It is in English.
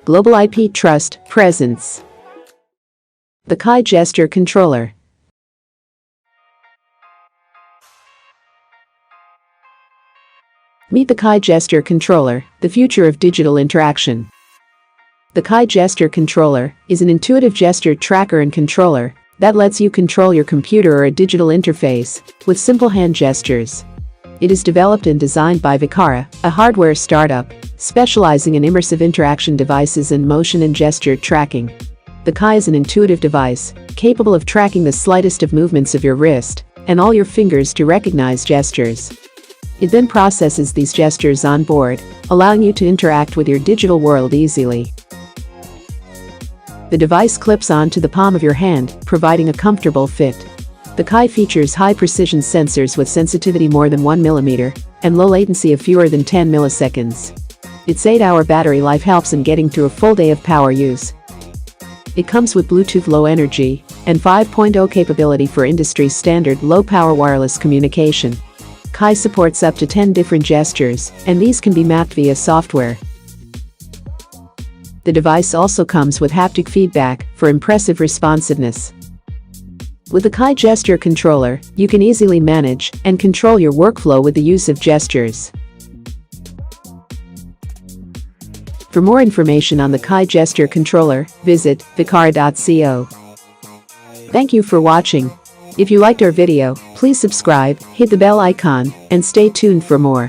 Globaliptrust presents the Kai Gesture Controller. Meet the Kai Gesture Controller, the future of digital interaction. The Kai Gesture Controller is an intuitive gesture tracker and controller that lets you control your computer or a digital interface with simple hand gestures. It is developed and designed by Vicara, a hardware startup specializing in immersive interaction devices and motion and gesture tracking. The Kai is an intuitive device capable of tracking the slightest of movements of your wrist and all your fingers to recognize gestures. It then processes these gestures on board, allowing you to interact with your digital world easily. The device clips onto the palm of your hand, providing a comfortable fit. The Kai features high-precision sensors with sensitivity more than 1 mm and low latency of fewer than 10 milliseconds. Its 8-hour battery life helps in getting through a full day of power use. It comes with Bluetooth Low Energy and 5.0 capability for industry-standard low-power wireless communication. Kai supports up to 10 different gestures, and these can be mapped via software. The device also comes with haptic feedback for impressive responsiveness. With the Kai Gesture Controller, you can easily manage and control your workflow with the use of gestures. For more information on the Kai Gesture Controller, visit vicara.co. Thank you for watching. If you liked our video, please subscribe, hit the bell icon, and stay tuned for more.